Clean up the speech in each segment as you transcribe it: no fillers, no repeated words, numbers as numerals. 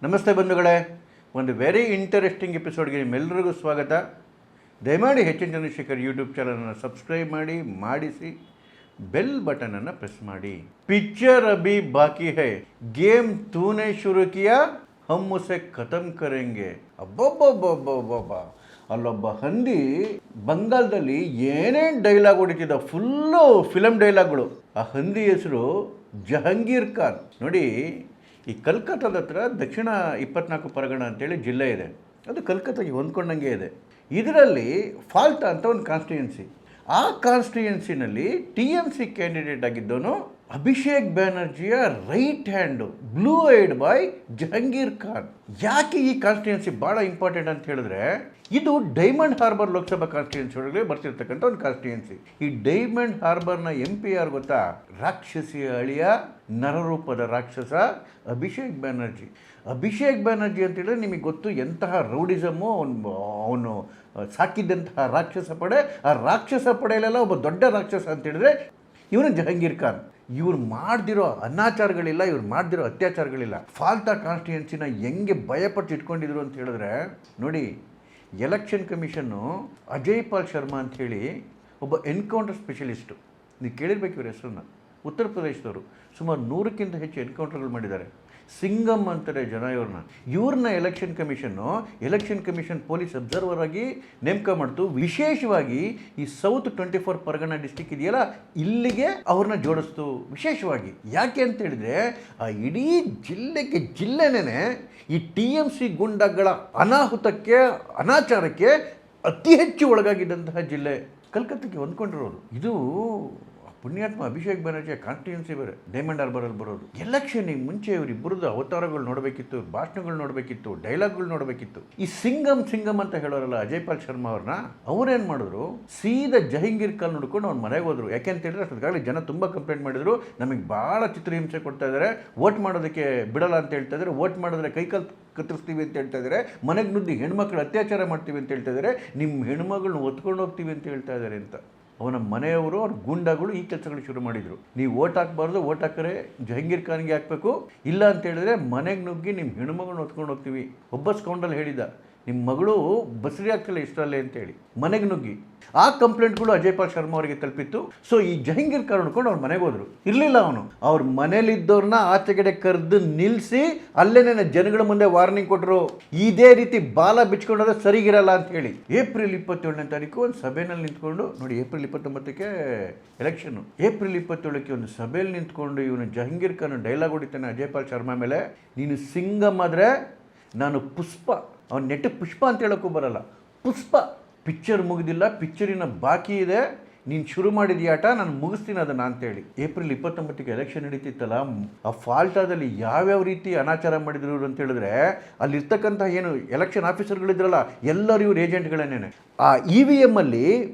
ನಮಸ್ತೆ ಬಂಧುಗಳೇ, ಒಂದು ವೆರಿ ಇಂಟರೆಸ್ಟಿಂಗ್ ಎಪಿಸೋಡ್ಗೆ ನಿಮ್ಮೆಲ್ಲರಿಗೂ ಸ್ವಾಗತ. ದಯಮಾಡಿ ಹೆಚ್ಚಿನ ಚಂದ್ರಶೇಖರ್ ಯೂಟ್ಯೂಬ್ ಚಾನಲನ್ನು ಸಬ್ಸ್ಕ್ರೈಬ್ ಮಾಡಿಸಿ ಬೆಲ್ ಬಟನನ್ನು ಪ್ರೆಸ್ ಮಾಡಿ. ಪಿಕ್ಚರ್ ಅಭಿ ಬಾಕಿ ಹೈ, ಗೇಮ್ ತೂನೆ ಶುರು ಕಿಯಾ ಹಮ್ ಉಸೆ ಖತಮ್ ಕರೆಂಗೆ. ಅಬ್ಬಬ್ಬಬ್ಬಬ್ಬಬ್ಬ, ಅಲ್ಲೊಬ್ಬ ಹಂದಿ ಬಂಗಾಲದಲ್ಲಿ ಏನೇನು ಡೈಲಾಗ್ ಹೊಡಿತಿದ್ದ, ಫುಲ್ಲು ಫಿಲಮ್ ಡೈಲಾಗ್ಗಳು. ಆ ಹಂದಿ ಹೆಸರು ಜಹಂಗೀರ್ ಖಾನ್. ನೋಡಿ, ಈ ಕಲ್ಕತ್ತಾದ ಹತ್ರ ದಕ್ಷಿಣ 24 ಪರಗಣ ಅಂತೇಳಿ ಜಿಲ್ಲೆ ಇದೆ. ಅದು ಕಲ್ಕತ್ತಾಗೆ ಹೊಂದ್ಕೊಂಡಂಗೆ ಇದೆ. ಇದರಲ್ಲಿ ಫಾಲ್ಟಾ ಅಂತ ಒಂದು ಕಾನ್ಸ್ಟಿಟ್ಯೂನ್ಸಿ. ಆ ಕಾನ್ಸ್ಟಿಟ್ಯೂನ್ಸಿನಲ್ಲಿ TMC ಕ್ಯಾಂಡಿಡೇಟ್ ಆಗಿದ್ದವನು ಅಭಿಷೇಕ್ ಬ್ಯಾನರ್ಜಿಯ right hand, blue eyed boy Jahangir Khan. ಯಾಕೆ ಈ ಕಾನ್ಸ್ಟಿಟ್ಯೂನ್ಸಿ ಭಾಳ ಇಂಪಾರ್ಟೆಂಟ್ ಅಂತ ಹೇಳಿದ್ರೆ, ಇದು ಡೈಮಂಡ್ ಹಾರ್ಬರ್ ಲೋಕಸಭಾ ಕಾನ್ಸ್ಟಿಟ್ಯೂನ್ಸಿ ಒಳಗೆ ಬರ್ತಿರ್ತಕ್ಕಂಥ ಒಂದು ಕಾನ್ಸ್ಟಿಟ್ಯೂನ್ಸಿ. ಈ ಡೈಮಂಡ್ ಹಾರ್ಬರ್ನ MP ಯಾರು ಗೊತ್ತಾ? ರಾಕ್ಷಸಿಯ ಅಳಿಯ, ನರರೂಪದ ರಾಕ್ಷಸ ಅಭಿಷೇಕ್ ಬ್ಯಾನರ್ಜಿ. ಅಭಿಷೇಕ್ ಬ್ಯಾನರ್ಜಿ ಅಂತೇಳಿದ್ರೆ ನಿಮಗೆ ಗೊತ್ತು, ಎಂತಹ ರೌಡಿಸಮು ಅವನು ಸಾಕಿದ್ದಂತಹ ರಾಕ್ಷಸ ಪಡೆ. ಆ ರಾಕ್ಷಸ ಪಡೆಯಲ್ಲೆಲ್ಲ ಒಬ್ಬ ದೊಡ್ಡ ರಾಕ್ಷಸ ಅಂತೇಳಿದ್ರೆ ಇವನು ಜಹಂಗೀರ್ ಖಾನ್. ಇವ್ರು ಮಾಡ್ದಿರೋ ಅನಾಚಾರಗಳಿಲ್ಲ, ಇವ್ರು ಮಾಡ್ದಿರೋ ಅತ್ಯಾಚಾರಗಳಿಲ್ಲ. ಫಾಲ್ಟಾ ಕಾನ್ಸ್ಟಿಟ್ಯೂನ್ಸಿನ ಹೆಂಗೆ ಭಯಪಟ್ಟು ಇಟ್ಕೊಂಡಿದ್ರು ಅಂತ ಹೇಳಿದ್ರೆ ನೋಡಿ, ಎಲೆಕ್ಷನ್ ಕಮಿಷನ್ನು ಅಜಯ್ ಪಾಲ್ ಶರ್ಮಾ ಅಂಥೇಳಿ ಒಬ್ಬ ಎನ್ಕೌಂಟರ್ ಸ್ಪೆಷಲಿಸ್ಟು. ನೀವು ಕೇಳಿರ್ಬೇಕು ಇವ್ರ ಹೆಸರನ್ನ. ಉತ್ತರ ಪ್ರದೇಶದವರು ಸುಮಾರು 100ಕ್ಕಿಂತ ಹೆಚ್ಚು ಎನ್ಕೌಂಟರ್ಗಳು ಮಾಡಿದ್ದಾರೆ. ಸಿಂಗಮ್ ಅಂತಾರೆ ಜನ ಇವ್ರನ್ನ ಎಲೆಕ್ಷನ್ ಕಮಿಷನ್ ಪೊಲೀಸ್ ಅಬ್ಸರ್ವರ್ ಆಗಿ ನೇಮಕ ಮಾಡ್ತು. ವಿಶೇಷವಾಗಿ ಈ ಸೌತ್ 24 ಪರಗಣ ಡಿಸ್ಟಿಕ್ ಇದೆಯಲ್ಲ, ಇಲ್ಲಿಗೆ ಅವ್ರನ್ನ ಜೋಡಿಸ್ತು ವಿಶೇಷವಾಗಿ. ಯಾಕೆ ಅಂತ ಹೇಳಿದ್ರೆ, ಆ ಇಡೀ ಜಿಲ್ಲೆನೇ ಈ TMC ಗುಂಡಗಳ ಅನಾಹುತಕ್ಕೆ, ಅನಾಚಾರಕ್ಕೆ ಅತಿ ಹೆಚ್ಚು ಒಳಗಾಗಿದ್ದಂತಹ ಜಿಲ್ಲೆ. ಕಲ್ಕತ್ತಾಗೆ ಹೊಂದ್ಕೊಂಡಿರೋದು. ಇದು ಪುಣ್ಯಾತ್ಮ ಅಭಿಷೇಕ್ ಬ್ಯಾನರ್ಜಿಯ ಕಾನ್ಸ್ಟಿಟ್ಯೂನ್ಸಿ ಬೇರೆ, ಡೈಮಂಡ್ ಹಾರ್ಬರಲ್ಲಿ ಬರೋದು. ಎಲೆಕ್ಷನ್ಗೆ ಮುಂಚೆ ಇವರಿಬ್ಬರದ್ದು ಅವತಾರಗಳು ನೋಡಬೇಕಿತ್ತು, ಭಾಷಣಗಳು ನೋಡಬೇಕಿತ್ತು, ಡೈಲಾಗ್ಗಳು ನೋಡಬೇಕಿತ್ತು. ಈ ಸಿಂಗಮ್ ಅಂತ ಹೇಳೋರಲ್ಲ ಅಜಯ್ ಪಾಲ್ ಶರ್ಮಾ ಅವ್ರೇನು ಮಾಡಿದ್ರು, ಸೀದಾ ಜಹಂಗೀರ್ ಖಾನ್ ನೋಡ್ಕೊಂಡು ಅವ್ನ ಮನೆಗೆ ಹೋದ್ರು. ಯಾಕೆಂತ ಹೇಳಿದ್ರೆ ಅಷ್ಟೊತ್ತಿಗಾಗಲೇ ಜನ ತುಂಬ ಕಂಪ್ಲೇಂಟ್ ಮಾಡಿದ್ರು, ನಮಗೆ ಭಾಳ ಚಿತ್ರಹಿಂಸೆ ಕೊಡ್ತಾ ಇದ್ದಾರೆ, ವೋಟ್ ಮಾಡೋದಕ್ಕೆ ಬಿಡಲ್ಲ ಅಂತ ಹೇಳ್ತಾ ಇದ್ದಾರೆ, ವೋಟ್ ಮಾಡಿದ್ರೆ ಕೈಕಾಲು ಕತ್ತರಿಸ್ತೀವಿ ಅಂತ ಹೇಳ್ತಾ ಇದ್ದಾರೆ, ಮನೆಗೆ ನುಗ್ಗಿ ಹೆಣ್ಮಕ್ಳು ಅತ್ಯಾಚಾರ ಮಾಡ್ತೀವಿ ಅಂತ ಹೇಳ್ತಾ ಇದ್ದಾರೆ, ನಿಮ್ಮ ಹೆಣ್ಮಗಳನ್ನ ಒತ್ಕೊಂಡು ಹೋಗ್ತೀವಿ ಅಂತ ಹೇಳ್ತಾ ಇದ್ದಾರೆ ಅಂತ. ಅವನ ಮನೆಯವರು, ಅವ್ರ ಗುಂಡಗಳು ಈ ಕೆಲಸಗಳು ಶುರು ಮಾಡಿದರು. ನೀವು ಓಟ್ ಹಾಕಬಾರ್ದು, ಓಟ್ ಹಾಕರೆ ಜಹಂಗೀರ್ ಖಾನ್ಗೆ ಹಾಕಬೇಕು, ಇಲ್ಲ ಅಂತ ಹೇಳಿದ್ರೆ ಮನೆಗೆ ನುಗ್ಗಿ ನಿಮ್ಮ ಹೆಣ್ಮಗಳನ್ನ ಹೊತ್ಕೊಂಡು ಹೋಗ್ತೀವಿ. ಒಬ್ಬ ಸ್ಕೌಂಡಲ್ ಹೇಳಿದ, ನಿಮ್ಮ ಮಗಳು ಬಸರಿ ಆಗ್ತಿಲ್ಲ ಇಷ್ಟರಲ್ಲೇ ಅಂತೇಳಿ ಮನೆಗೆ ನುಗ್ಗಿ. ಆ ಕಂಪ್ಲೇಂಟ್ಗಳು ಅಜಯ್ ಪಾಲ್ ಶರ್ಮಾ ಅವರಿಗೆ ತಲುಪಿತ್ತು. ಸೊ ಈ ಜಹಂಗೀರ್ ಖಾನ್ ನೋಡ್ಕೊಂಡು ಅವ್ರ ಮನೆಗೆ ಹೋದ್ರು. ಇರಲಿಲ್ಲ ಅವನು, ಅವ್ರ ಮನೇಲಿದ್ದವ್ರನ್ನ ಆಚೆಗಡೆ ಕರೆದು ನಿಲ್ಲಿಸಿ ಅಲ್ಲೇನೇ ಜನಗಳ ಮುಂದೆ ವಾರ್ನಿಂಗ್ ಕೊಟ್ಟರು, ಇದೇ ರೀತಿ ಬಾಲ ಬಿಚ್ಕೊಂಡೋದ್ರೆ ಸರಿಗಿರಲ್ಲ ಅಂತ ಹೇಳಿ. ಏಪ್ರಿಲ್ 27ನೇ ತಾರೀಕು ಒಂದು ಸಭೆಯಲ್ಲಿ ನಿಂತ್ಕೊಂಡು, ನೋಡಿ ಏಪ್ರಿಲ್ 29ಕ್ಕೆ ಎಲೆಕ್ಷನ್ನು, ಏಪ್ರಿಲ್ 27ಕ್ಕೆ ಒಂದು ಸಭೆಯಲ್ಲಿ ನಿಂತ್ಕೊಂಡು ಇವನು ಜಹಂಗೀರ್ ಖಾನ್ ಡೈಲಾಗ್ ಹೊಡಿತಾನೆ ಅಜಯ್ ಪಾಲ್ ಶರ್ಮಾ ಮೇಲೆ, ನೀನು ಸಿಂಗಮ್ ಆದರೆ ನಾನು ಪುಷ್ಪ. ಅವ್ನು ನೆಟ್ಟಗೆ ಪುಷ್ಪ ಅಂತ ಹೇಳೋಕ್ಕೂ ಬರಲ್ಲ, ಪುಷ್ಪ. ಪಿಕ್ಚರ್ ಮುಗಿದಿಲ್ಲ, ಪಿಕ್ಚರಿನ ಬಾಕಿ ಇದೆ, ನೀನು ಶುರು ಮಾಡಿದ್ಯಾಟ, ನಾನು ಮುಗಿಸ್ತೀನಿ ಅದನ್ನು ಅಂತೇಳಿ. ಏಪ್ರಿಲ್ 29ಕ್ಕೆ ಎಲೆಕ್ಷನ್ ನಡೀತಿತ್ತಲ್ಲ, ಆ ಫಾಲ್ಟಾದಲ್ಲಿ ಯಾವ್ಯಾವ ರೀತಿ ಅನಾಚಾರ ಮಾಡಿದ್ರು ಅಂತ ಹೇಳಿದ್ರೆ, ಅಲ್ಲಿರ್ತಕ್ಕಂಥ ಏನು ಎಲೆಕ್ಷನ್ ಆಫೀಸರ್ಗಳಿದ್ರಲ್ಲ ಎಲ್ಲರೂ ಇವ್ರು ಏಜೆಂಟ್ಗಳೇನೆ. ಆ EVM ಅಲ್ಲಿ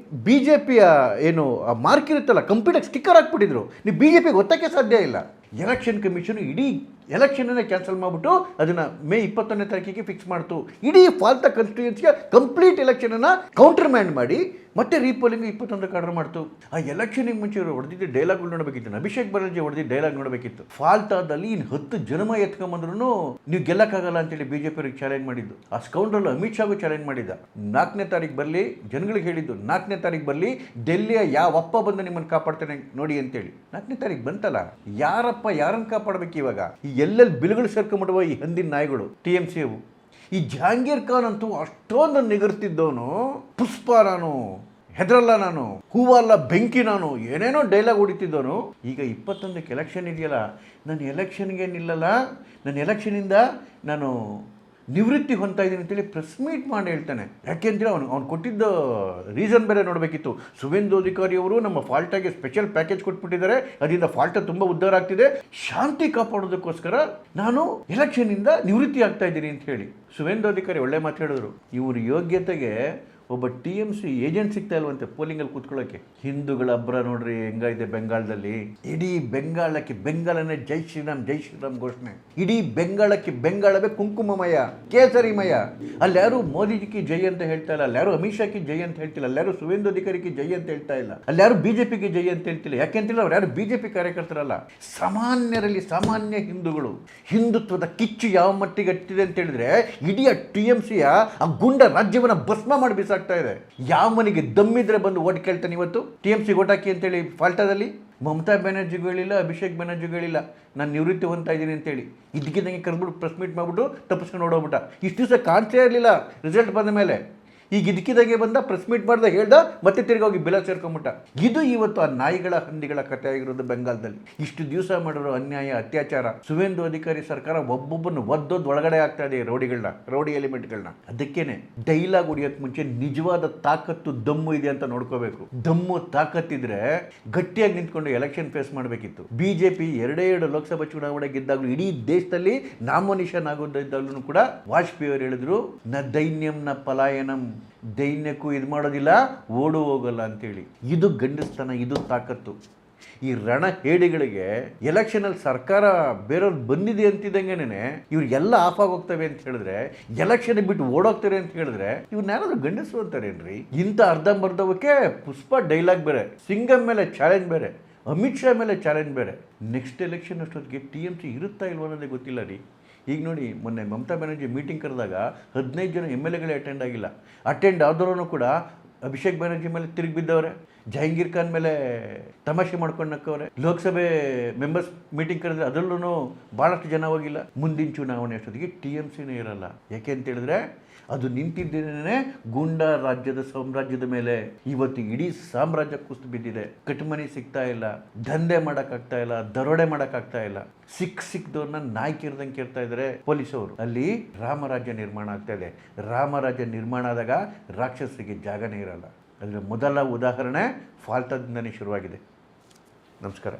BJPಯ ಏನು ಮಾರ್ಕ್ ಇರುತ್ತಲ್ಲ, ಕಂಪ್ಯೂಟರ್ ಸ್ಟಿಕ್ಕರ್ ಹಾಕ್ಬಿಟ್ಟಿದ್ರು. ನೀವು BJPಗೆ ಗೊತ್ತಕ್ಕೆ ಸಾಧ್ಯ ಇಲ್ಲ. ಎಲೆಕ್ಷನ್ ಕಮಿಷನ್ ಇಡೀ ಎಲೆಕ್ಷನನ್ನೇ ಕ್ಯಾನ್ಸಲ್ ಮಾಡಿಬಿಟ್ಟು ಅದನ್ನು ಮೇ 21ನೇ ತಾರೀಕಿಗೆ ಫಿಕ್ಸ್ ಮಾಡ್ತು. ಇಡೀ ಫಾಲ್ಟಾ ಕಾನ್ಸ್ಟಿಟ್ಯೂನ್ಸಿಗೆ ಕಂಪ್ಲೀಟ್ ಎಲೆಕ್ಷನನ್ನು ಕೌಂಟರ್ ಮ್ಯಾಂಡ್ ಮಾಡಿ ಮತ್ತೆ ರೀಪೋಲಿಂಗ್ 21ಕ್ಕೆ ಆರ್ಡರ್ ಮಾಡ್ತು. ಆ ಎಲೆಕ್ಷನಿಗೆ ಮುಂಚೆ ಇವರು ಹೊಡೆದಿದ್ದ ಡೈಲಾಗ್ಗಳು ನೋಡಬೇಕಿತ್ತು, ಅಭಿಷೇಕ್ ಬ್ಯಾನರ್ಜಿ ಹೊಡೆದಿದ್ದ ಡೈಲಾಗ್ ನೋಡಬೇಕಿತ್ತು. ಫಾಲ್ಟಾದಲ್ಲಿ ಇನ್ನು 10 ಜನ್ಮ ಎತ್ಕೊಂಬಂದ್ರೂ ನೀವು ಗೆಲ್ಲಕ್ಕಾಗಲ್ಲ ಅಂತೇಳಿ BJP ಅವ್ರಿಗೆ ಚಾಲೆಂಜ್ ಮಾಡಿದ್ದು. ಆ ಸ್ಕೌಂಡ್ರಲ್ ಅಮಿತ್ ಶಾಗೂ ಚಾಲೆಂಜ್ ಮಾಡಿದ್ದ, 4ನೇ ತಾರೀಕು ಬರಲಿ, ಜನಗಳಿಗೆ ಹೇಳಿದ್ದು 4ನೇ ತಾರೀಕು ಬರಲಿ, ಡೆಲ್ಲಿಯ ಯಾವಪ್ಪ ಬಂದು ನಿಮ್ಮನ್ನು ಕಾಪಾಡ್ತಾನೆ ನೋಡಿ ಅಂತೇಳಿ. 4ನೇ ತಾರೀಕು ಬಂತಲ್ಲ, ಯಾರನ್ನು ಕಾಪಾಡಬೇಕು ಇವಾಗ? ಈ ಎಲ್ಲೆಲ್ಲಿ ಬಿಲ್ಗಳು ಸೇರ್ಕೊಂಡ್ಬಿಡುವ ಈ ಹಂದಿನ ನಾಯಿಗಳು TMC ಅವು. ಈ ಜಹಾಂಗೀರ್ ಖಾನ್ ಅಂತೂ ಅಷ್ಟೊಂದು ನಿಗರ್ತಿದ್ದವನು, ಪುಷ್ಪ ನಾನು, ಹೆದರಲ್ಲ ನಾನು, ಹೂವಲ್ಲ ಬೆಂಕಿ ನಾನು, ಏನೇನೋ ಡೈಲಾಗ್ ಹೊಡಿತಿದ್ದವನು. ಈಗ 21ಕ್ಕೆ ಎಲೆಕ್ಷನ್ ಇದೆಯಲ್ಲ, ನಾನು ಎಲೆಕ್ಷನ್ಗೆ ನಿಲ್ಲಲ್ಲ, ನನ್ನ ಎಲೆಕ್ಷನಿಂದ ನಾನು ನಿವೃತ್ತಿ ಹೊಂದ್ತಾ ಇದ್ದೀನಿ ಅಂತೇಳಿ ಪ್ರೆಸ್ ಮೀಟ್ ಮಾಡಿ ಹೇಳ್ತಾನೆ. ಯಾಕೆಂದರೆ ಅವ್ನು ಕೊಟ್ಟಿದ್ದ ರೀಸನ್ ಬೇರೆ ನೋಡಬೇಕಿತ್ತು. ಸುವೇಂದು ಅಧಿಕಾರಿ ಅವರು ನಮ್ಮ ಫಾಲ್ಟಾಗೆ ಸ್ಪೆಷಲ್ ಪ್ಯಾಕೇಜ್ ಕೊಟ್ಬಿಟ್ಟಿದ್ದಾರೆ, ಅದರಿಂದ ಫಾಲ್ಟಾ ತುಂಬ ಉದ್ಧಾರ ಆಗ್ತಿದೆ, ಶಾಂತಿ ಕಾಪಾಡೋದಕ್ಕೋಸ್ಕರ ನಾನು ಎಲೆಕ್ಷನಿಂದ ನಿವೃತ್ತಿ ಆಗ್ತಾ ಇದ್ದೀನಿ ಅಂತ ಹೇಳಿ ಸುವೇಂದು ಅಧಿಕಾರಿ ಒಳ್ಳೆ ಮಾತು ಹೇಳಿದ್ರು. ಇವ್ರ ಯೋಗ್ಯತೆಗೆ ಒಬ್ಬ TMC ಏಜೆಂಟ್ ಸಿಗ್ತಾ ಇಲ್ವಂತೆ ಪೋಲಿಂಗಲ್ಲಿ ಕೂತ್ಕೊಳ್ಳೋಕ್ಕೆ. ಹಿಂದೂಗಳ ಅಬ್ರ ನೋಡ್ರಿ ಹೆಂಗಾಗಿದೆ ಬೆಂಗಾಳದಲ್ಲಿ. ಇಡೀ ಬೆಂಗಾಳನೇ ಜೈ ಶ್ರೀರಾಮ್ ಘೋಷಣೆ. ಇಡೀ ಬೆಂಗಾಳವೇ ಕುಂಕುಮಮಯ, ಕೇಸರಿಮಯ. ಅಲ್ಯಾರು ಮೋದಿಜಿಗೆ ಜೈ ಅಂತ ಹೇಳ್ತಾ ಇಲ್ಲ, ಅಲ್ಯಾರು ಅಮಿತ್ ಶಾಕ್ಕೆ ಜೈ ಅಂತ ಹೇಳ್ತಿಲ್ಲ, ಅಲ್ಯಾರು ಸುವೇಂದು ಅಧಿಕಾರಿಗೆ ಜೈ ಅಂತ ಹೇಳ್ತಾ ಇಲ್ಲ, ಅಲ್ಯಾರು ಬಿಜೆಪಿಗೆ ಜೈ ಅಂತ ಹೇಳ್ತಿಲ್ಲ. ಯಾಕೆಂತಿಲ್ಲ, ಅವ್ರು ಯಾರು ಬಿಜೆಪಿ ಕಾರ್ಯಕರ್ತರಲ್ಲ, ಸಾಮಾನ್ಯರಲ್ಲಿ ಸಾಮಾನ್ಯ ಹಿಂದೂಗಳು. ಹಿಂದುತ್ವದ ಕಿಚ್ಚು ಯಾವ ಮಟ್ಟಿಗೆ ಹತ್ತಿದೆ ಅಂತ ಹೇಳಿದ್ರೆ ಇಡೀ TMCಯ ಆ ಗುಂಡ ರಾಜ್ಯವನ್ನ ಭಸ್ಮ ಮಾಡಿ ಬಿಸಾಕ್ತಾ ಇದೆ. ಯಾವ ಮನೆಗೆ ದಮ್ಮಿದ್ರೆ ಬಂದು ಓಟ್ ಕೇಳ್ತಾನೆ ಇವತ್ತು TMC ಓಟ್ ಹಾಕಿ ಅಂತೇಳಿ ಫಾಲ್ಟಾದಲ್ಲಿ. ಮಮತಾ ಬ್ಯಾನರ್ಜಿಗೂ ಹೇಳಿಲ್ಲ, ಅಭಿಷೇಕ್ ಬ್ಯಾನರ್ಜಿಗೂ ಹೇಳಿಲ್ಲ ನಾನು ನಿವೃತ್ತಿ ಹೊಂದ್ತಾ ಇದ್ದೀನಿ ಅಂತೇಳಿ. ಇದಕ್ಕಿದ್ದಂಗೆ ಕರೆದ್ಬಿಟ್ಟು ಪ್ರೆಸ್ ಮೀಟ್ ಮಾಡಿಬಿಟ್ಟು ತಪ್ಪಿಸ್ಕೊಂಡು ಓಡೋಗ್ಬಿಟ್ಟ. ಇಷ್ಟು ದಿವಸ ಕಾಣಿಸೇ ಇರಲಿಲ್ಲ ರಿಸಲ್ಟ್ ಬಂದ ಮೇಲೆ. ಈಗ ಇದಕ್ಕಿದ್ದಾಗೆ ಬಂದ, ಪ್ರೆಸ್ ಮೀಟ್ ಮಾಡ್ದ, ಹೇಳ್ದ, ಮತ್ತೆ ತಿರ್ಗೋಗಿ ಬೆಲ ಸೇರ್ಕೊಂಬಿಟ್ಟ. ಇದು ಇವತ್ತು ಆ ನಾಯಿಗಳ ಹಂದಿಗಳ ಕಥೆ ಆಗಿರೋದು ಬೆಂಗಾಲದಲ್ಲಿ. ಇಷ್ಟು ದಿವಸ ಮಾಡಿರೋ ಅನ್ಯಾಯ, ಅತ್ಯಾಚಾರ. ಸುವೇಂದು ಅಧಿಕಾರಿ ಸರ್ಕಾರ ಒಬ್ಬೊಬ್ಬನ್ನು ಒದ್ದೊದ್ದು ಒಳಗಡೆ ಆಗ್ತಾ ಇದೆ ರೌಡಿ ಎಲಿಮೆಂಟ್ಗಳನ್ನ. ಅದಕ್ಕೇನೆ ಡೈಲಾಗ್ ಹೊಡಿಯೋಕೆ ಮುಂಚೆ ನಿಜವಾದ ತಾಕತ್ತು ದಮ್ಮು ಇದೆ ಅಂತ ನೋಡ್ಕೋಬೇಕು. ದಮ್ಮು ತಾಕತ್ತಿದ್ರೆ ಗಟ್ಟಿಯಾಗಿ ನಿಂತ್ಕೊಂಡು ಎಲೆಕ್ಷನ್ ಫೇಸ್ ಮಾಡಬೇಕಿತ್ತು. ಬಿಜೆಪಿ 2 ಲೋಕಸಭಾ ಚುನಾವಣೆ ಗೆದ್ದಾಗಲೂ ಇಡೀ ದೇಶದಲ್ಲಿ ನಾಮೋನಿಷನ್ ಆಗೋದಿದ್ದಾಗಲೂ ಕೂಡ ವಾಜಪೇಯಿ ಅವರು ಹೇಳಿದ್ರು, ನ ದೈನ್ಯಂ ನ ಪಲಾಯನಂ, ದೈನ್ಯಕ್ಕೂ ಇದು ಮಾಡೋದಿಲ್ಲ, ಓಡು ಹೋಗಲ್ಲ ಅಂತೇಳಿ. ಇದು ಗಂಡಸ್ತನ, ಇದು ತಾಕತ್ತು. ಈ ರಣ ಹೇಡಿಗಳಿಗೆ ಎಲೆಕ್ಷನಲ್ಲಿ ಸರ್ಕಾರ ಬೇರೆಯವ್ರು ಬಂದಿದೆ ಅಂತಿದ್ದಂಗೆನೆ ಇವ್ರಿಗೆಲ್ಲ ಆಫ್ ಆಗೋಗ್ತವೆ ಅಂತ ಹೇಳಿದ್ರೆ, ಎಲೆಕ್ಷನ್ ಬಿಟ್ಟು ಓಡೋಗ್ತಾರೆ ಅಂತ ಹೇಳಿದ್ರೆ ಇವ್ರನ್ಯಾರಾದ್ರೂ ಗಂಡಸು ಅಂತಾರೇನ್ರಿ? ಇಂಥ ಅರ್ಧಂಬರ್ಧವಕ್ಕೆ ಪುಷ್ಪ ಡೈಲಾಗ್ ಬೇರೆ, ಸಿಂಗಮ್ ಮೇಲೆ ಚಾಲೆಂಜ್ ಬೇರೆ, ಅಮಿತ್ ಶಾ ಮೇಲೆ ಚಾಲೆಂಜ್ ಬೇರೆ. ನೆಕ್ಸ್ಟ್ ಎಲೆಕ್ಷನ್ ಅಷ್ಟೊತ್ತಿಗೆ TMC ಇರುತ್ತಾ ಇಲ್ವ ಅನ್ನೋದೇ ಗೊತ್ತಿಲ್ಲ ರೀ. ಈಗ ನೋಡಿ, ಮೊನ್ನೆ ಮಮತಾ ಬ್ಯಾನರ್ಜಿ ಮೀಟಿಂಗ್ ಕರೆದಾಗ 15 ಜನ MLAಗಳೇ ಅಟೆಂಡ್ ಆಗಿಲ್ಲ. ಅಟೆಂಡ್ ಆದವರು ಕೂಡ ಅಭಿಷೇಕ್ ಬ್ಯಾನರ್ಜಿ ಮೇಲೆ ತಿರುಗಿ ಬಿದ್ದವ್ರೆ, ಜಹಂಗೀರ್ ಖಾನ್ ಮೇಲೆ ತಮಾಷೆ ಮಾಡ್ಕೊಂಡು ನಕ್ಕವ್ರೆ. ಲೋಕಸಭೆ ಮೆಂಬರ್ಸ್ ಮೀಟಿಂಗ್ ಕರೆದ್ರೆ ಅದರಲ್ಲೂ ಭಾಳಷ್ಟು ಜನ ಹೋಗಿಲ್ಲ. ಮುಂದಿನ ಚುನಾವಣೆ ಅಷ್ಟೊತ್ತಿಗೆ TMCನೇ ಇರಲ್ಲ. ಯಾಕೆ ಅಂತ ಹೇಳಿದ್ರೆ ಅದು ನಿಂತಿದ್ದೇನೆ ಗೂಂಡಾ ರಾಜ್ಯದ ಸಾಮ್ರಾಜ್ಯದ ಮೇಲೆ. ಇವತ್ತು ಇಡೀ ಸಾಮ್ರಾಜ್ಯ ಕುಸಿದು ಬಿದ್ದಿದೆ. ಕಟ್ಮನಿ ಸಿಗ್ತಾ ಇಲ್ಲ, ದಂಧೆ ಮಾಡೋಕ್ಕಾಗ್ತಾ ಇಲ್ಲ, ದರೋಡೆ ಮಾಡೋಕ್ಕಾಗ್ತಾ ಇಲ್ಲ. ಸಿಕ್ದವ್ರನ್ನ ನಾಯಿ ಕಿರ್ದಂಗೆ ಕೇಳ್ತಾ ಇದ್ದಾರೆ ಪೊಲೀಸವರು. ಅಲ್ಲಿ ರಾಮರಾಜ್ಯ ನಿರ್ಮಾಣ ಆಗ್ತಾ ಇದೆ. ರಾಮರಾಜ್ಯ ನಿರ್ಮಾಣ ಆದಾಗ ರಾಕ್ಷಸರಿಗೆ ಜಾಗನೇ ಇರಲ್ಲ. ಅದರ ಮೊದಲ ಉದಾಹರಣೆ ಫಾಲ್ಟಾದಿಂದನೇ ಶುರುವಾಗಿದೆ. ನಮಸ್ಕಾರ.